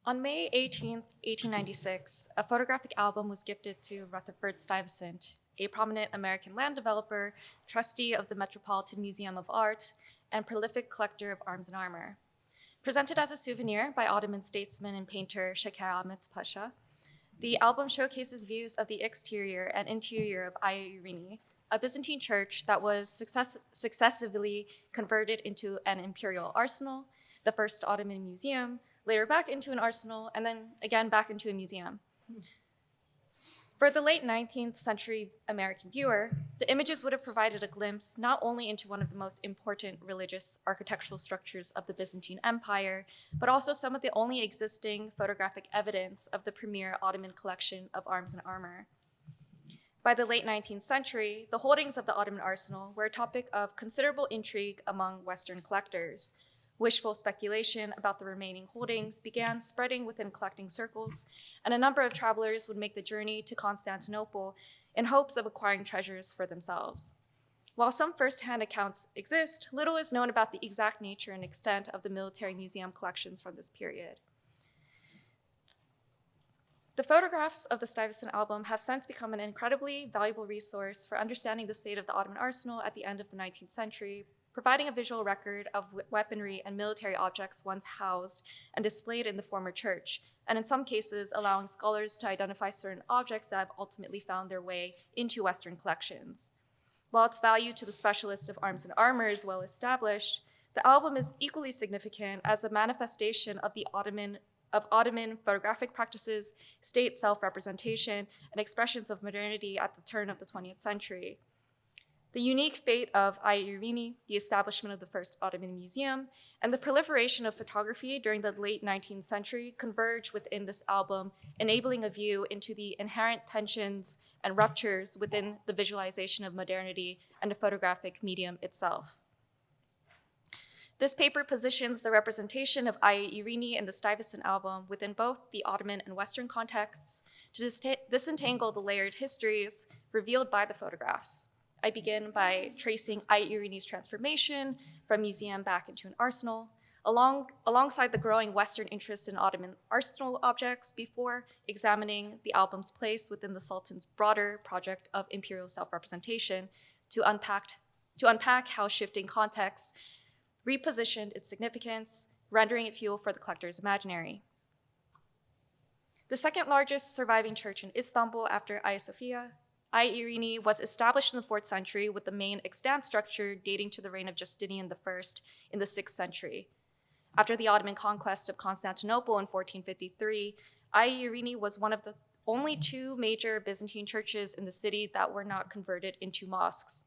On May 18, 1896, a photographic album was gifted to Rutherford Stuyvesant, a prominent American land developer, trustee of the Metropolitan Museum of Art, and prolific collector of arms and armor. Presented as a souvenir by Ottoman statesman and painter Şeker Ahmed Pasha, the album showcases views of the exterior and interior of Aya Irini, a Byzantine church that was successively converted into an imperial arsenal, the first Ottoman museum, later back into an arsenal, and then again back into a museum. For the late 19th century American viewer, the images would have provided a glimpse not only into one of the most important religious architectural structures of the Byzantine Empire, but also some of the only existing photographic evidence of the premier Ottoman collection of arms and armor. By the late 19th century, the holdings of the Ottoman arsenal were a topic of considerable intrigue among Western collectors. Wishful speculation about the remaining holdings began spreading within collecting circles, and a number of travelers would make the journey to Constantinople in hopes of acquiring treasures for themselves. While some first-hand accounts exist, little is known about the exact nature and extent of the military museum collections from this period. The photographs of the Stuyvesant album have since become an incredibly valuable resource for understanding the state of the Ottoman arsenal at the end of the 19th century, providing a visual record of weaponry and military objects once housed and displayed in the former church, and in some cases allowing scholars to identify certain objects that have ultimately found their way into Western collections. While its value to the specialist of arms and armor is well established, the album is equally significant as a manifestation of Ottoman photographic practices, state self-representation, and expressions of modernity at the turn of the 20th century. The unique fate of Aya Irini, the establishment of the first Ottoman museum, and the proliferation of photography during the late 19th century converge within this album, enabling a view into the inherent tensions and ruptures within the visualization of modernity and the photographic medium itself. This paper positions the representation of Aya Irini in the Stuyvesant album within both the Ottoman and Western contexts to disentangle the layered histories revealed by the photographs. I begin by tracing Aya Irini's transformation from museum back into an arsenal, alongside the growing Western interest in Ottoman arsenal objects before examining the album's place within the Sultan's broader project of imperial self-representation to unpack how shifting contexts repositioned its significance, rendering it fuel for the collector's imaginary. The second largest surviving church in Istanbul after Hagia Sophia, Aya Irini was established in the 4th century with the main extant structure dating to the reign of Justinian I in the 6th century. After the Ottoman conquest of Constantinople in 1453, Aya Irini was one of the only two major Byzantine churches in the city that were not converted into mosques.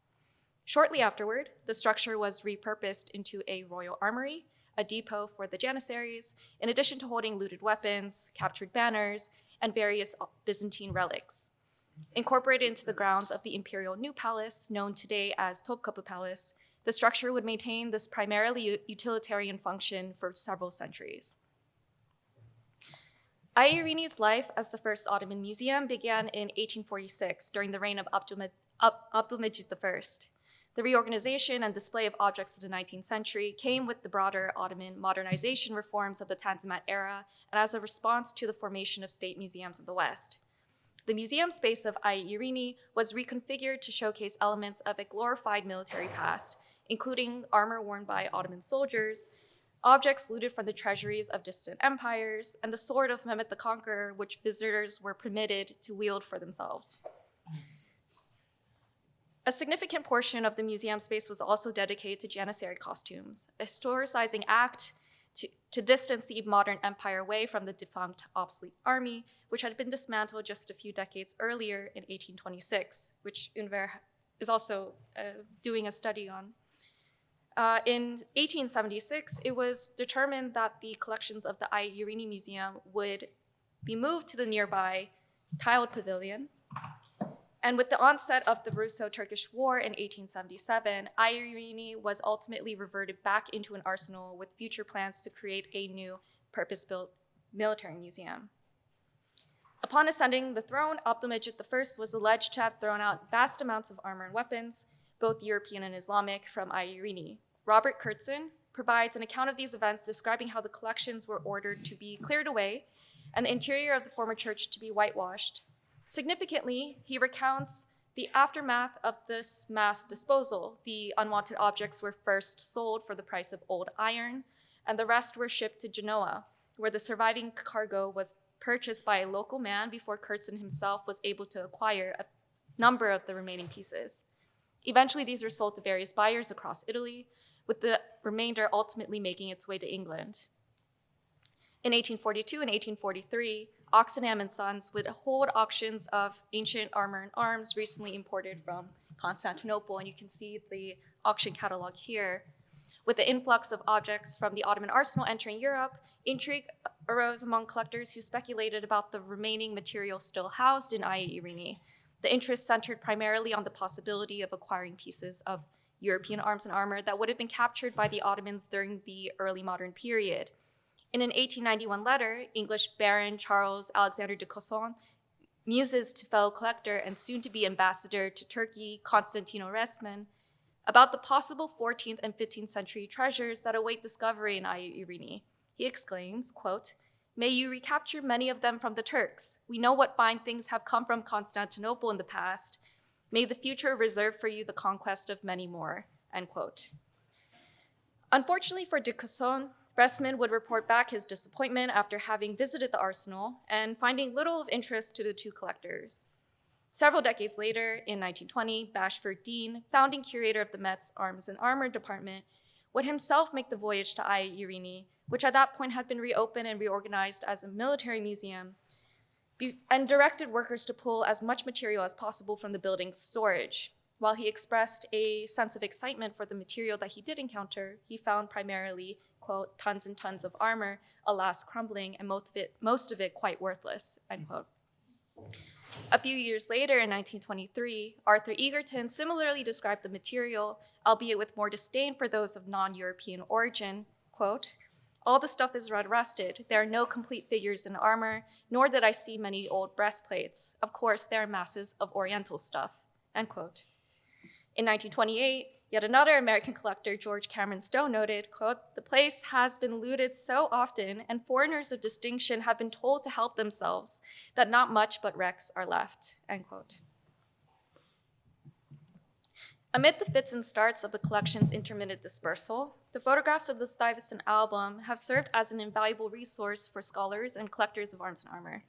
Shortly afterward, the structure was repurposed into a royal armory, a depot for the janissaries, in addition to holding looted weapons, captured banners, and various Byzantine relics. Incorporated into the grounds of the Imperial New Palace, known today as Topkapı Palace, the structure would maintain this primarily utilitarian function for several centuries. Aya Irini's life as the first Ottoman museum began in 1846 during the reign of Abdülmecit I. The reorganization and display of objects of the 19th century came with the broader Ottoman modernization reforms of the Tanzimat era and as a response to the formation of state museums of the West. The museum space of Aya Irini was reconfigured to showcase elements of a glorified military past, including armor worn by Ottoman soldiers, objects looted from the treasuries of distant empires, and the sword of Mehmet the Conqueror, which visitors were permitted to wield for themselves. A significant portion of the museum space was also dedicated to janissary costumes, a historicizing act to distance the modern empire away from the defunct obsolete army, which had been dismantled just a few decades earlier in 1826, which Unver is also doing a study on. In 1876, it was determined that the collections of the Aya Irini Museum would be moved to the nearby tiled pavilion. And with the onset of the Russo-Turkish War in 1877, Aya Irini was ultimately reverted back into an arsenal with future plans to create a new purpose-built military museum. Upon ascending the throne, Abdülmecit I was alleged to have thrown out vast amounts of armor and weapons, both European and Islamic, from Aya Irini. Robert Kurtzon, provides an account of these events, describing how the collections were ordered to be cleared away and the interior of the former church to be whitewashed. Significantly, he recounts the aftermath of this mass disposal. The unwanted objects were first sold for the price of old iron, and the rest were shipped to Genoa, where the surviving cargo was purchased by a local man before Kurtzen himself was able to acquire a number of the remaining pieces. Eventually, these were sold to various buyers across Italy, with the remainder ultimately making its way to England. In 1842 and 1843, Oxenham and Sons would hold auctions of ancient armor and arms recently imported from Constantinople, and you can see the auction catalog here. With the influx of objects from the Ottoman arsenal entering Europe, intrigue arose among collectors who speculated about the remaining material still housed in Aya Irini. The interest centered primarily on the possibility of acquiring pieces of European arms and armor that would have been captured by the Ottomans during the early modern period. In an 1891 letter, English Baron Charles Alexander de Cosson muses to fellow collector and soon-to-be ambassador to Turkey, Constantino Resman, about the possible 14th and 15th century treasures that await discovery in Aya Irini. He exclaims, quote, "May you recapture many of them from the Turks. We know what fine things have come from Constantinople in the past. May the future reserve for you the conquest of many more," end quote. Unfortunately for de Cosson, Resman would report back his disappointment after having visited the arsenal and finding little of interest to the two collectors. Several decades later, in 1920, Bashford Dean, founding curator of the Met's Arms and Armor Department, would himself make the voyage to Aya Irini, which at that point had been reopened and reorganized as a military museum, and directed workers to pull as much material as possible from the building's storage. While he expressed a sense of excitement for the material that he did encounter, he found primarily, quote, "tons and tons of armor, alas, crumbling, and most of it quite worthless," end quote. A few years later, in 1923, Arthur Egerton similarly described the material, albeit with more disdain for those of non-European origin, quote, "All the stuff is red-rusted. There are no complete figures in armor, nor did I see many old breastplates. Of course, there are masses of Oriental stuff," end quote. In 1928, yet another American collector, George Cameron Stowe, noted, quote, "The place has been looted so often, and foreigners of distinction have been told to help themselves, that not much but wrecks are left," end quote. Amid the fits and starts of the collection's intermittent dispersal, the photographs of the Stuyvesant album have served as an invaluable resource for scholars and collectors of arms and armor.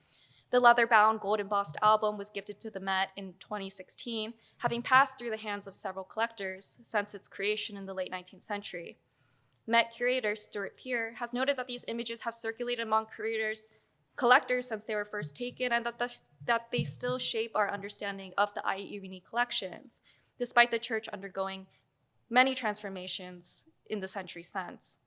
The leather-bound, gold-embossed album was gifted to the Met in 2016, having passed through the hands of several collectors since its creation in the late 19th century. Met curator Stuart Peer has noted that these images have circulated among collectors since they were first taken, and that they still shape our understanding of the Aya Irini collections, despite the church undergoing many transformations in the century since.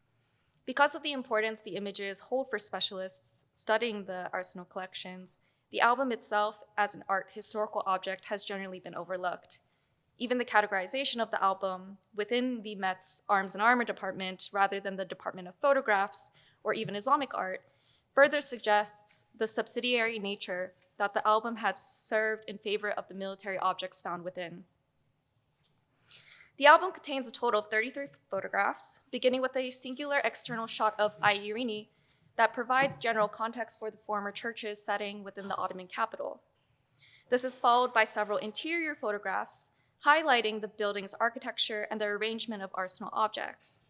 Because of the importance the images hold for specialists studying the arsenal collections, the album itself as an art historical object has generally been overlooked. Even the categorization of the album within the Met's Arms and Armor Department, rather than the Department of Photographs or even Islamic art, further suggests the subsidiary nature that the album has served in favor of the military objects found within. The album contains a total of 33 photographs, beginning with a singular external shot of Aya Irini that provides general context for the former church's setting within the Ottoman capital. This is followed by several interior photographs highlighting the building's architecture and the arrangement of arsenal objects,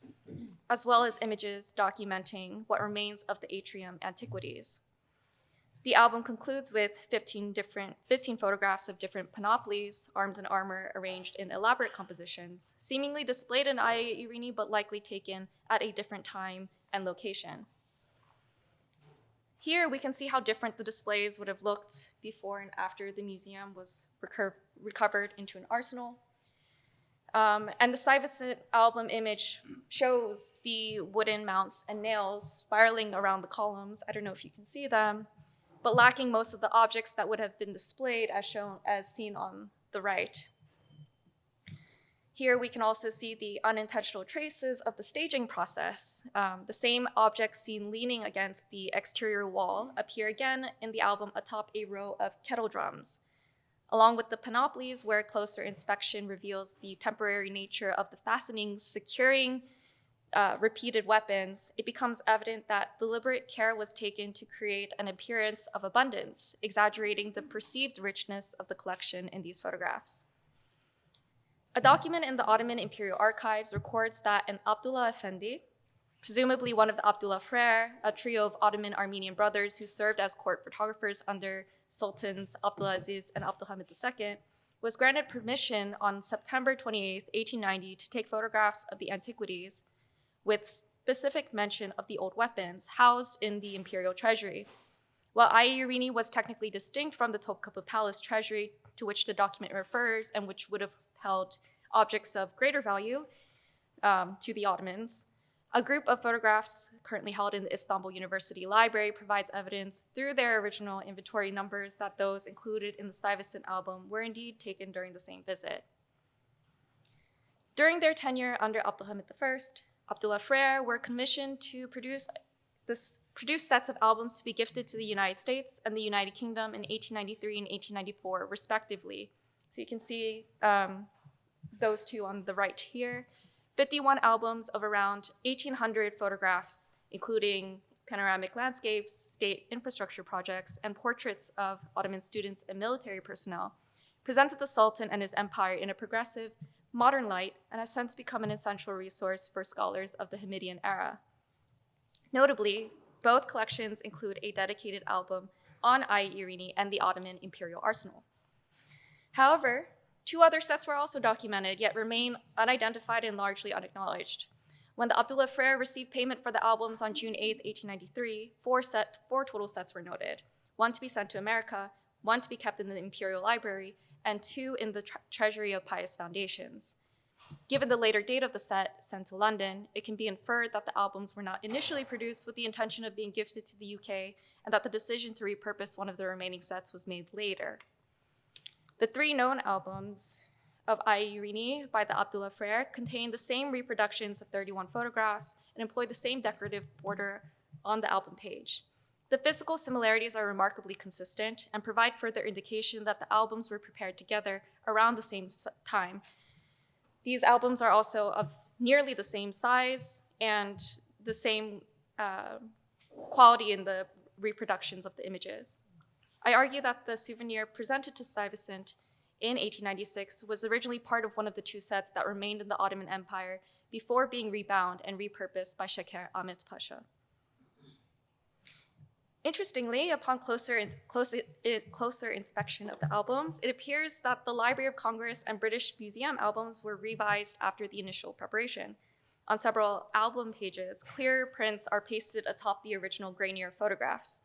as well as images documenting what remains of the atrium antiquities. The album concludes with 15 photographs of different panoplies, arms and armor arranged in elaborate compositions, seemingly displayed in Aya Irini, but likely taken at a different time and location. Here we can see how different the displays would have looked before and after the museum was recovered into an arsenal. And the Stuyvesant album image shows the wooden mounts and nails spiraling around the columns. I don't know if you can see them, but lacking most of the objects that would have been displayed as seen on the right. Here we can also see the unintentional traces of the staging process. The same objects seen leaning against the exterior wall appear again in the album atop a row of kettle drums, along with the panoplies, where closer inspection reveals the temporary nature of the fastenings securing repeated weapons, it becomes evident that deliberate care was taken to create an appearance of abundance, exaggerating the perceived richness of the collection in these photographs. A document in the Ottoman Imperial Archives records that an Abdullah Effendi, presumably one of the Abdullah Frères, a trio of Ottoman Armenian brothers who served as court photographers under Sultans Abdulaziz and Abdulhamid II, was granted permission on September 28, 1890, to take photographs of the antiquities with specific mention of the old weapons housed in the imperial treasury. While Irini was technically distinct from the Topkapı Palace treasury, to which the document refers and which would have held objects of greater value to the Ottomans, a group of photographs currently held in the Istanbul University Library provides evidence through their original inventory numbers that those included in the Stuyvesant album were indeed taken during the same visit. During their tenure under Abdulhamid I, Abdullah Frères were commissioned to produce sets of albums to be gifted to the United States and the United Kingdom in 1893 and 1894, respectively. So you can see those two on the right here. 51 albums of around 1,800 photographs, including panoramic landscapes, state infrastructure projects, and portraits of Ottoman students and military personnel, presented the Sultan and his empire in a progressive, modern light, and has since become an essential resource for scholars of the Hamidian era. Notably, both collections include a dedicated album on Irini and the Ottoman imperial arsenal. However, 2 other sets were also documented, yet remain unidentified and largely unacknowledged. When the Abdullah Frères received payment for the albums on June 8, 1893, 4 total sets were noted, 1 to be sent to America, 1 to be kept in the Imperial Library, and 2 in the Treasury of Pious Foundations. Given the later date of the set sent to London, it can be inferred that the albums were not initially produced with the intention of being gifted to the UK, and that the decision to repurpose one of the remaining sets was made later. The 3 known albums of Irini by the Abdullah Frères contain the same reproductions of 31 photographs and employ the same decorative border on the album page. The physical similarities are remarkably consistent and provide further indication that the albums were prepared together around the same time. These albums are also of nearly the same size and the same quality in the reproductions of the images. I argue that the souvenir presented to Stuyvesant in 1896 was originally part of one of the 2 sets that remained in the Ottoman Empire before being rebound and repurposed by Sheker Ahmed Pasha. Interestingly, upon closer inspection of the albums, it appears that the Library of Congress and British Museum albums were revised after the initial preparation. On several album pages, clear prints are pasted atop the original grainier photographs.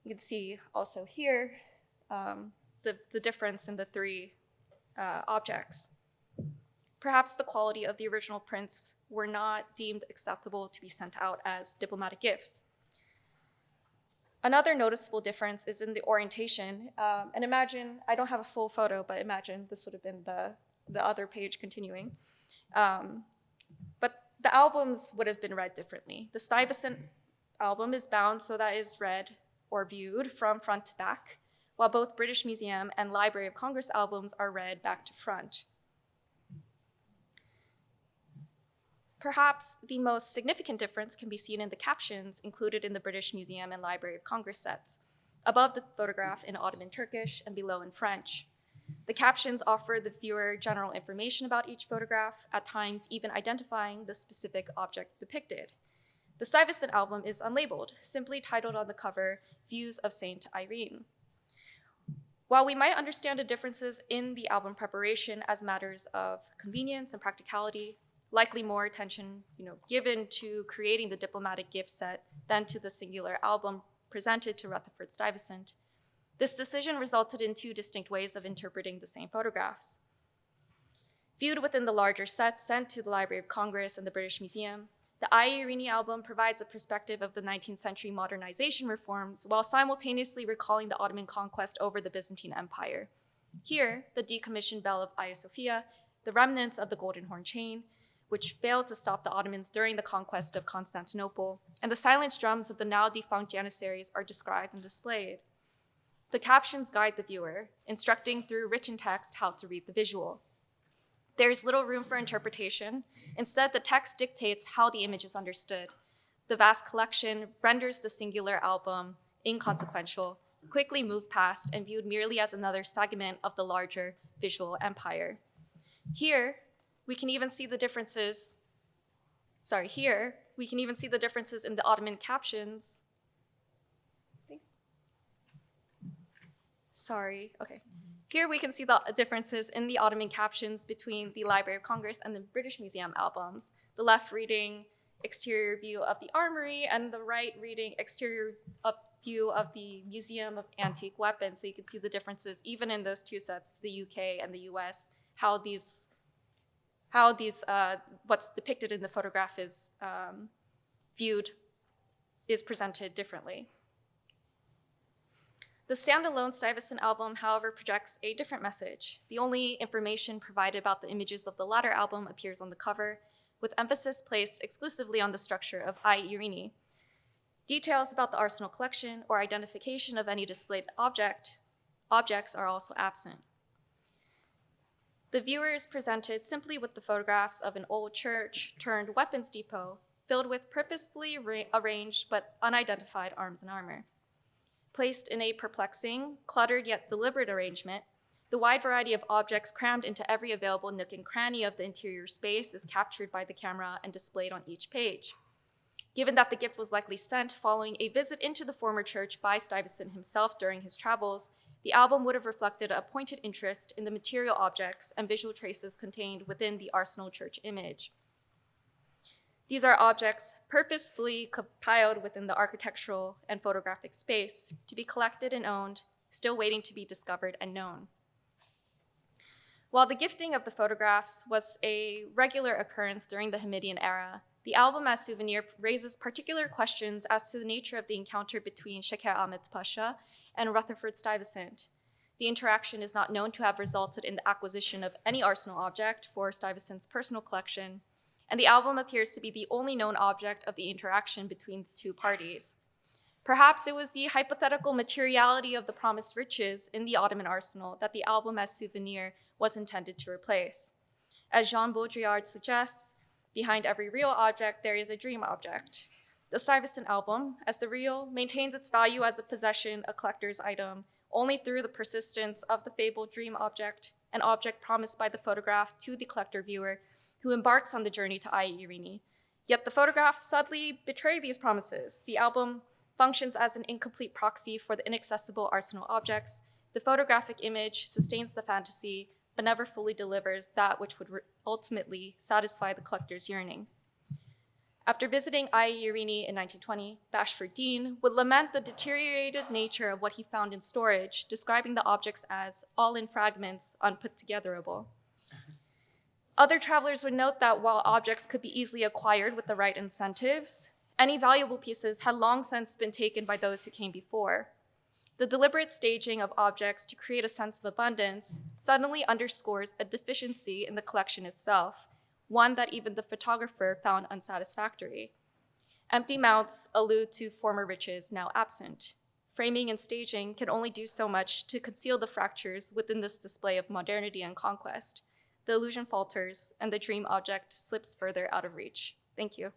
You can see also here the difference in the 3 objects. Perhaps the quality of the original prints were not deemed acceptable to be sent out as diplomatic gifts. Another noticeable difference is in the orientation. And imagine, I don't have a full photo, but imagine this would have been the other page continuing. But the albums would have been read differently. The Stuyvesant album is bound so that it is read or viewed from front to back, while both British Museum and Library of Congress albums are read back to front. Perhaps the most significant difference can be seen in the captions included in the British Museum and Library of Congress sets, above the photograph in Ottoman Turkish and below in French. The captions offer the viewer general information about each photograph, at times even identifying the specific object depicted. The Stuyvesant album is unlabeled, simply titled on the cover, Views of Saint Irene. While we might understand the differences in the album preparation as matters of convenience and practicality, likely more attention given to creating the diplomatic gift set than to the singular album presented to Rutherford Stuyvesant, this decision resulted in 2 distinct ways of interpreting the same photographs. Viewed within the larger sets sent to the Library of Congress and the British Museum, the Irini album provides a perspective of the 19th century modernization reforms while simultaneously recalling the Ottoman conquest over the Byzantine Empire. Here, the decommissioned bell of Hagia Sophia, the remnants of the Golden Horn chain, which failed to stop the Ottomans during the conquest of Constantinople, and the silenced drums of the now defunct Janissaries are described and displayed. The captions guide the viewer, instructing through written text how to read the visual. There is little room for interpretation. Instead, the text dictates how the image is understood. The vast collection renders the singular album inconsequential, quickly moved past, and viewed merely as another segment of the larger visual empire. Here, we can even see the differences in the Ottoman captions. Here we can see the differences in the Ottoman captions between the Library of Congress and the British Museum albums. The left reading exterior view of the armory and the right reading exterior view of the Museum of Antique Weapons. So you can see the differences even in those two sets, the UK and the US, how what's depicted in the photograph is presented differently. The standalone Stuyvesant album, however, projects a different message. The only information provided about the images of the latter album appears on the cover, with emphasis placed exclusively on the structure of I Irini. Details about the arsenal collection or identification of any displayed objects are also absent. The viewer is presented simply with the photographs of an old church turned weapons depot filled with purposefully arranged but unidentified arms and armor. Placed in a perplexing, cluttered yet deliberate arrangement, the wide variety of objects crammed into every available nook and cranny of the interior space is captured by the camera and displayed on each page. Given that the gift was likely sent following a visit into the former church by Stuyvesant himself during his travels, the album would have reflected a pointed interest in the material objects and visual traces contained within the Arsenal Church image. These are objects purposefully compiled within the architectural and photographic space to be collected and owned, still waiting to be discovered and known. While the gifting of the photographs was a regular occurrence during the Hamidian era, the album as souvenir raises particular questions as to the nature of the encounter between Sheker Ahmed Pasha and Rutherford Stuyvesant. The interaction is not known to have resulted in the acquisition of any arsenal object for Stuyvesant's personal collection, and the album appears to be the only known object of the interaction between the two parties. Perhaps it was the hypothetical materiality of the promised riches in the Ottoman arsenal that the album as souvenir was intended to replace. As Jean Baudrillard suggests, behind every real object, there is a dream object. The Stuyvesant album, as the real, maintains its value as a possession, a collector's item, only through the persistence of the fabled dream object, an object promised by the photograph to the collector viewer who embarks on the journey to Ai Irini. Yet the photographs subtly betray these promises. The album functions as an incomplete proxy for the inaccessible arsenal objects. The photographic image sustains the fantasy, but never fully delivers that which would ultimately satisfy the collector's yearning. After visiting Ai Irini in 1920, Bashford Dean would lament the deteriorated nature of what he found in storage, describing the objects as all in fragments, unput togetherable. Other travelers would note that while objects could be easily acquired with the right incentives, any valuable pieces had long since been taken by those who came before. The deliberate staging of objects to create a sense of abundance suddenly underscores a deficiency in the collection itself, one that even the photographer found unsatisfactory. Empty mounts allude to former riches now absent. Framing and staging can only do so much to conceal the fractures within this display of modernity and conquest. The illusion falters, and the dream object slips further out of reach. Thank you.